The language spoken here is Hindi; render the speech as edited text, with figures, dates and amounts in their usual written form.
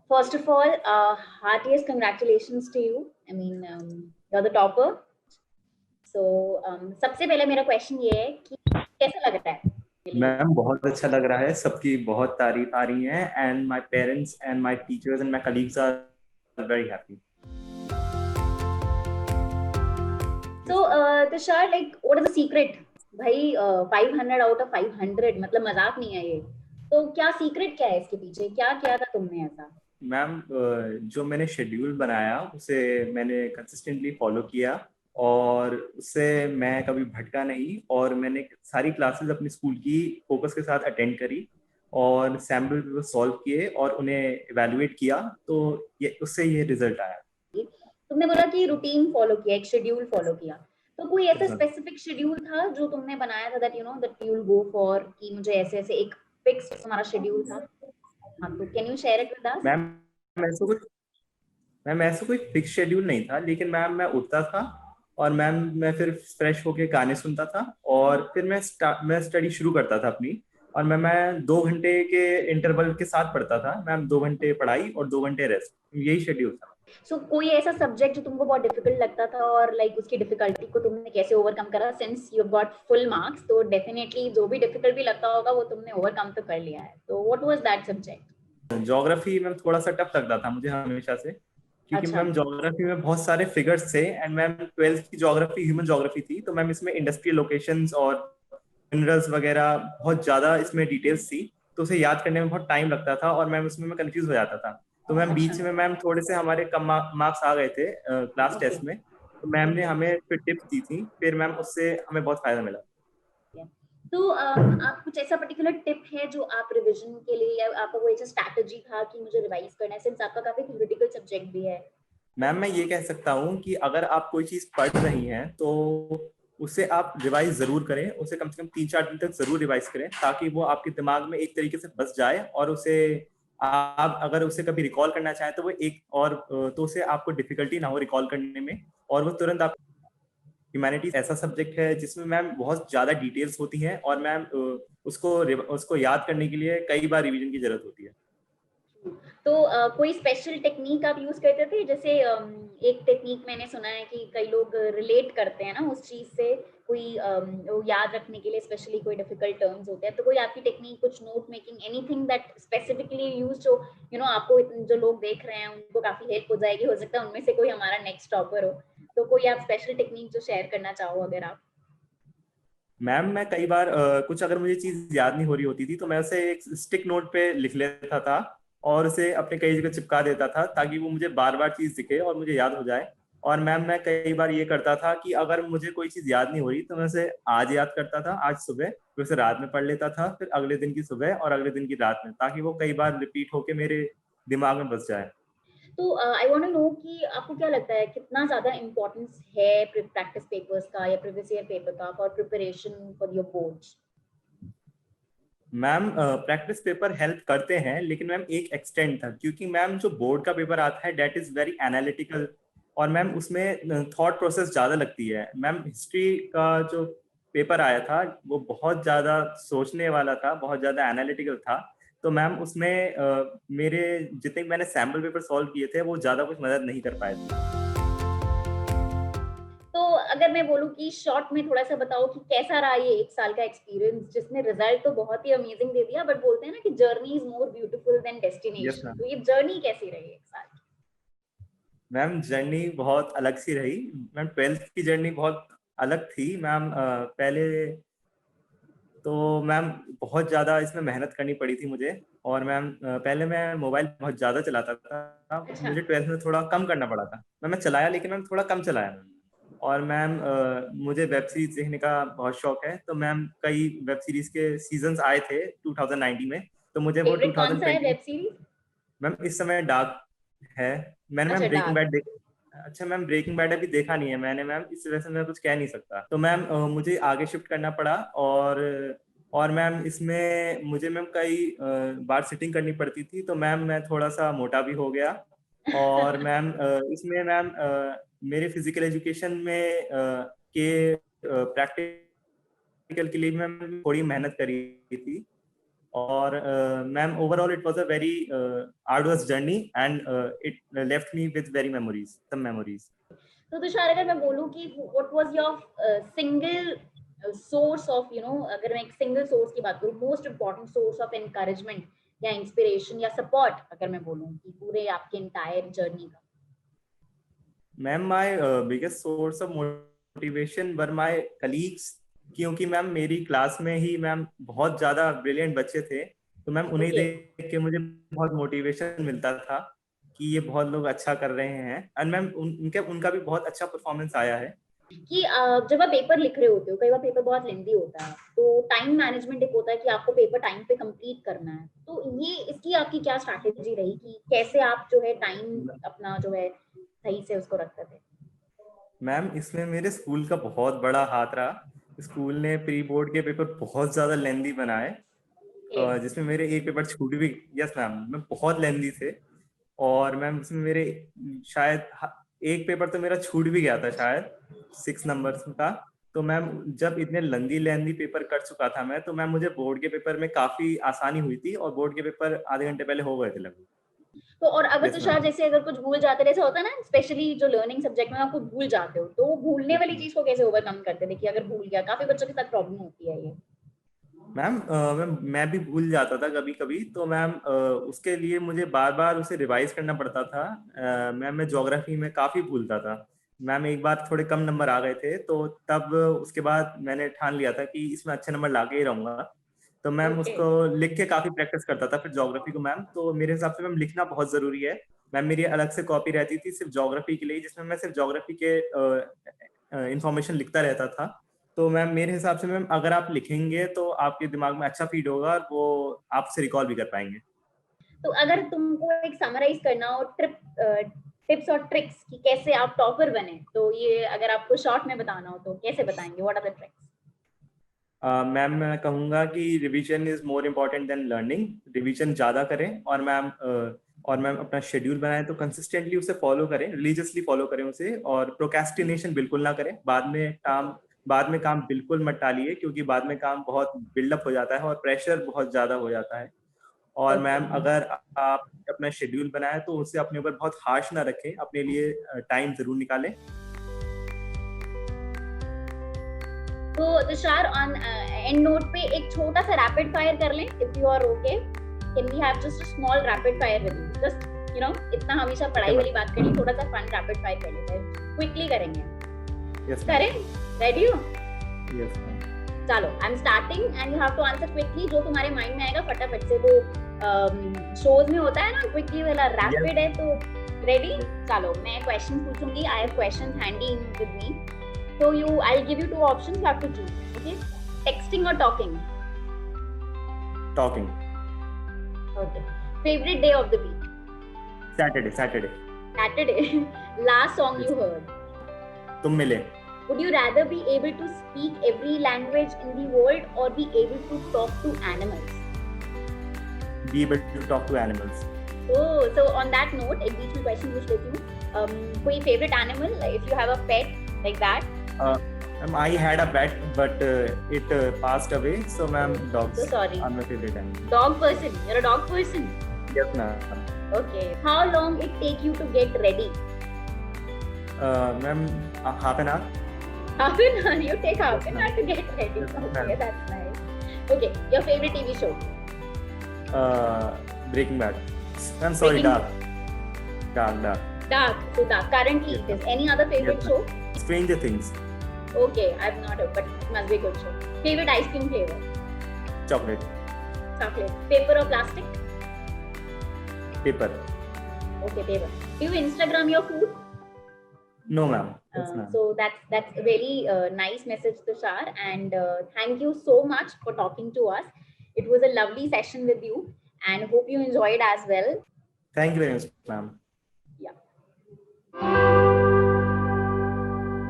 First of all, heartiest congratulations to you. I mean, you're the topper. So, सबसे पहले मेरा क्वेश्चन ये है कि कैसा लग रहा है के लिए? मैम बहुत अच्छा लग रहा है, सबकी बहुत तारीफ आ रही है and my parents and my teachers and my colleagues are very happy. So, Tushar, like, what is the secret? भाई 500 out of 500 मतलब मजाक नहीं है ये. तो क्या सीक्रेट क्या है इसके पीछे? क्या किया था तुमने ऐसा? मैम जो मैंने शेड्यूल बनाया उसे मैंने कंसिस्टेंटली फॉलो किया और उससे मैं कभी भटका नहीं और मैंने सारी क्लासेस अपनी स्कूल की फोकस के साथ अटेंड करी और सैम्पल पेपर सॉल्व किए और उन्हें इवैल्यूएट किया, तो ये उससे ये रिजल्ट आया. तुमने बोला कि रूटीन फॉलो किया, एक शेड्यूल फॉलो किया, तो कोई ऐसा हाँ. स्पेसिफिक शेड्यूल था जो तुमने बनाया था that you know that you will go for कि मुझे ऐसे ऐसे एक फिक्स तुम्हारा शेड्यूल था? हाँ, तो can you share it with us? Ma'am ऐसा कुछ मैम ऐसा कोई फिक्स शेड्यूल नहीं था, लेकिन मैम मैं उठता था और मैम मैं फिर फ्रेश होके गाने सुनता था और फिर मैं स्टडी शुरू करता था अपनी. और मैं 2 घंटे के इंटरवल के साथ पढ़ता था मैम, 2 घंटे पढ़ाई और 2 घंटे रेस्ट, यही शेड्यूल था. सो कोई ऐसा सब्जेक्ट जो तुमको बहुत डिफिकल्ट लगता था और लाइक उसकी डिफिकल्टी को तुमने कैसे ओवरकम करा? Since you got full marks तो डेफिनेटली जो भी डिफिकल्ट भी लगता होगा वो तुमने ओवरकम तो कर लिया है. तो what was that subject? Geography ma'am थोड़ा सा टफ लगता था मुझे हमेशा से, क्योंकि अच्छा. मैम ज्योग्राफी में बहुत सारे फिगर्स थे एंड मैम 12th की ज्योग्राफी ह्यूमन ज्योग्राफी थी, तो मैम इसमें इंडस्ट्रियल लोकेशंस और मिनरल्स वगैरह बहुत ज्यादा इसमें डिटेल्स थी, तो उसे याद करने में बहुत टाइम लगता था और मैम उसमें मैं कंफ्यूज हो जाता था. तो मैम अच्छा. बीच में मैम थोड़े से हमारे कम मार्क्स आ गए थे क्लास ओके. टेस्ट में, तो मैम ने हमें फिर टिप्स दी थी, फिर मैम उससे हमें बहुत फायदा मिला. तो आप कुछ ऐसा पर्टिकुलर टिप है जो आप रिवीजन के लिए या आपका कोई ऐसा स्ट्रैटेजी था कि मुझे रिवाइज करना है सिंस आपका काफी क्रिटिकल सब्जेक्ट भी है? मैम मैं ये कह सकता हूँ कि अगर आप कोई चीज पढ़ रही हैं तो उसे आप रिवाइज जरूर करें, उसे कम से कम 3-4 दिन तक जरूर रिवाइज करें, ताकि वो आपके दिमाग में एक तरीके से बस जाए और उसे आप अगर उसे कभी रिकॉल करना चाहें तो वो एक और तो उसे आपको डिफिकल्टी ना हो रिकॉल करने में, और वो तुरंत आप. ह्यूमैनिटीज ऐसा सब्जेक्ट है जिसमें मैम बहुत ज्यादा डिटेल्स होती हैं और मैम उसको याद करने के लिए कई बार रिवीजन की जरूरत होती है. तो कोई स्पेशल टेक्निक आप यूज करते थे? जैसे एक टेक्निक मैंने सुना है कि कई लोग रिलेट करते हैं ना उस चीज से, कोई वो याद रखने के लिए स्पेशली कोई डिफिकल्ट टर्म्स होते हैं, तो कोई आपकी टेक्निक, कुछ note making, anything that specifically use जो यू नो आपको जो लोग देख रहे हैं उनको काफी हेल्प हो जाएगी, हो सकता है उनमें से कोई हमारा नेक्स्ट टॉपर हो, तो कोई आप स्पेशल टेक्निक जो शेयर करना चाहो अगर आप? मैम मैं कई बार कुछ अगर मुझे चीज याद नहीं हो रही होती थी तो मैं उसे एक स्टिक नोट पे लिख लेता था और उसे अपने कई जगह चिपका देता था, ताकि वो मुझे बार बार चीज दिखे और मुझे याद हो जाए. और मैम मैं कई बार ये करता था कि अगर मुझे कोई चीज याद नहीं हो रही तो मैं उसे आज याद करता था, आज सुबह, फिर उसे रात में पढ़ लेता था, फिर अगले दिन की सुबह और अगले दिन की रात में, ताकि वो कई बार रिपीट होके मेरे दिमाग में बस जाए. तो आई वांट टू नो कि आपको क्या लगता है कितना ज्यादा इम्पोर्टेंस है प्रैक्टिस पेपर्स का या प्रीवियस ईयर पेपर का for preparation for your boards? Ma'am practice paper help करते हैं, लेकिन मैम एक एक्सटेंड था, क्योंकि मैम जो बोर्ड का पेपर आता है डेट इज वेरी एनालिटिकल और मैम उसमें थॉट प्रोसेस ज़्यादा लगती है. मैम हिस्ट्री का जो पेपर आया था वो बहुत ज़्यादा सोचने वाला था, बहुत ज़्यादा एनालिटिकल था, तो मैम उसमें मेरे जितने मैंने सैम्पल पेपर सॉल्व किए थे वो ज़्यादा कुछ मदद नहीं कर पाए थे. तो अगर मैं बोलूँ कि शॉर्ट में थोड़ा सा बताओ कि कैसा रहा ये एक साल का एक्सपीरियंस, जिसने रिजल्ट तो बहुत ही अमेजिंग दे दिया, बट बोलते हैं ना कि journey is more beautiful then yes destination, ma'am. तो ये जर्नी कैसी रही एक साल की? मैम जर्नी बहुत अलग सी रही. मैम 12th की जर्नी बहुत अलग थी मैम. पहले तो मैम बहुत ज़्यादा इसमें मेहनत करनी पड़ी थी मुझे, और मैम पहले मैं मोबाइल बहुत ज़्यादा चलाता था, अच्छा. मुझे 12th में थोड़ा कम करना पड़ा था. मैं चलाया, लेकिन मैम थोड़ा कम चलाया मैम. और मैम मुझे वेब सीरीज देखने का बहुत शौक है, तो मैम कई वेब सीरीज के सीजन्स आए थे 2019 में, तो मुझे वो फेवरेट कौन सा है 2020. Web series? मैम इस समय डार्क है. मैंने मैम अच्छा, ब्रेकिंग डार्क. बैड देख. अच्छा मैम, ब्रेकिंग बैड अभी देखा नहीं है मैंने मैम, इस वजह से मैं कुछ कह नहीं सकता. तो मैम मुझे आगे शिफ्ट करना पड़ा, और मैम इसमें मुझे मैम कई बार सिटिंग करनी पड़ती थी, तो मैम मैं थोड़ा सा मोटा भी हो गया. और मैम इसमें मैम मेरे फिजिकल एजुकेशन में के प्रैक्टिकल के लिए मैम थोड़ी मेहनत करी थी. और ma'am overall it was a very arduous journey and it left me with very memories, some memories. तो तुषार अगर मैं बोलूं कि what was your single source of अगर मैं एक सिंगल सोर्स की बात करूं, most important source of encouragement या इंस्पिरेशन या सपोर्ट, अगर मैं बोलूं कि पूरे आपके एंटायर जर्नी का। Ma'am my biggest source of motivation were my colleagues, क्योंकि मैम मेरी क्लास में ही मैम बहुत ज्यादा ब्रिलियंट बच्चे थे, तो मैम उन्हें देख के मुझे बहुत मोटिवेशन मिलता था कि ये बहुत लोग अच्छा कर रहे हैं। एंड मैम उनका भी बहुत अच्छा परफॉर्मेंस आया है। कि जब आप पेपर लिख रहे होते हो, कई बार पेपर बहुत लेंथी होता है, तो टाइम मैनेजमेंट एक होता है कि आपको पेपर टाइम पे कंप्लीट करना है, तो ये इसकी आपकी क्या स्ट्रैटेजी रही कि कैसे आप जो है टाइम अपना जो है सही से उसको रखते थे? मैम इसमें मेरे स्कूल का बहुत बड़ा हाथ रहा। स्कूल ने प्री बोर्ड के पेपर बहुत ज्यादा लेंथी बनाए, जिसमें मेरे एक पेपर छूट भी, यस मैम बहुत लेंथी थे। और मैम इसमें मेरे शायद एक पेपर तो मेरा छूट भी गया था शायद 6 नंबर्स का। तो मैम जब इतने लंदी लेंदी पेपर कर चुका था मैं, तो मैम मुझे बोर्ड के पेपर में काफी आसानी हुई थी, और बोर्ड के पेपर आधे घंटे पहले हो गए थे लगभग। तो और अगर तुषार जैसे अगर कुछ भूल जाते, जैसे होता है ना स्पेशली जो लर्निंग सब्जेक्ट में आप कुछ भूल जाते हो, तो वो भूलने वाली चीज को कैसे ओवरकम करते थे कि अगर भूल गया? काफी बच्चों के साथ प्रॉब्लम होती है ये। मैम मैं भी भूल जाता था कभी कभी, तो मैम उसके लिए मुझे बार बार उसे रिवाइज करना पड़ता था। मैम मैं ज्योग्राफी में काफी भूलता था। मैम एक बार थोड़े कम नंबर आ गए थे, तो तब उसके बाद मैंने ठान लिया था कि इसमें अच्छे नंबर ला के ही रहूंगा। तो मैम उसको लिख के काफी प्रैक्टिस करता था फिर ज्योग्राफी को। मैम तो मेरे हिसाब से मैम लिखना बहुत जरूरी है। मैम मेरी अलग से कॉपी रहती थी सिर्फ ज्योग्राफी के लिए, जिसमें मैं सिर्फ ज्योग्राफी के इंफॉर्मेशन लिखता रहता था। तो मैम मेरे हिसाब से मैम अगर आप लिखेंगे तो आपके दिमाग में अच्छा फीड होगा, और वो आपसे रिकॉल भी कर पाएंगे। तो अगर तुमको एक समराइज करना हो टिप्स और ट्रिक्स कि कैसे आप टॉपर बने, तो ये अगर आपको शॉर्ट में बताना हो तो कैसे बताएंगे? What are the tricks? Ma'am मैं कहूँगा कि revision is more important than learning. Revision ज़्यादा करें, और मैम अपना शेड्यूल बनाएं तो कंसिस्टेंटली उसे फॉलो करें, रिलीजियसली फॉलो करें उसे, और प्रोक्रेस्टिनेशन बिल्कुल ना करें। बाद में काम बिल्कुल मत टालिए, क्योंकि बाद में काम बहुत बिल्डअप हो जाता है और प्रेशर बहुत ज़्यादा हो जाता है। और मैम अगर आप अपना शेड्यूल बनाएं तो उसे अपने ऊपर बहुत हार्श ना रखें, अपने लिए टाइम जरूर निकालें। तो तुषार ऑन एंड नोट पे एक छोटा सा रैपिड फायर कर लें, if you are okay. Can we have just a small rapid fire with you? Just इतना हमेशा पढ़ाई वाली बात कर ली, थोड़ा सा फन रैपिड फायर कर लेते हैं, क्विकली करेंगे। यस करें? रेडी हो? यस। चलो I am starting and you have to answer quickly. जो तुम्हारे माइंड में आएगा फटाफट से, वो शोज में होता है ना क्विकली वाला, रैपिड है तो रेडी? चलो मैं क्वेश्चन पूछूंगी। I have questions handy with me, so I'll give you two options, you have to choose. Okay, texting or talking? Talking. Okay. Favorite day of the week? Saturday. Last song you heard? तुम मिले. Would you rather be able to speak every language in the world or be able to talk to animals? Be able to talk to animals. Oh, so on that note, एक बीच में question पूछ लेती हूँ। कोई favorite animal, if you have a pet like that? I had a pet, but it passed away. So, ma'am, dogs. So sorry. are my favorite animal. Dog person. You're a dog person. Yes, ma'am. Okay. How long it take you to get ready? Ma'am, half an hour. Half an hour? You take half an hour to get ready. Yes, Okay, that's nice. Okay, your favorite TV show? Breaking Bad. I'm sorry, Dark. Dark. So Dark. Currently, it is. Any other favorite show? Stranger Things. Okay, I've not heard, but it must be a good show. Favorite ice cream flavor? Chocolate. Paper or plastic? Paper. Okay, paper. Do you Instagram your food? No, ma'am. Yes, ma'am. So that's a very nice message, Tushar, and thank you so much for talking to us. It was a lovely session with you, and hope you enjoyed as well. Thank you very much, ma'am. Yeah.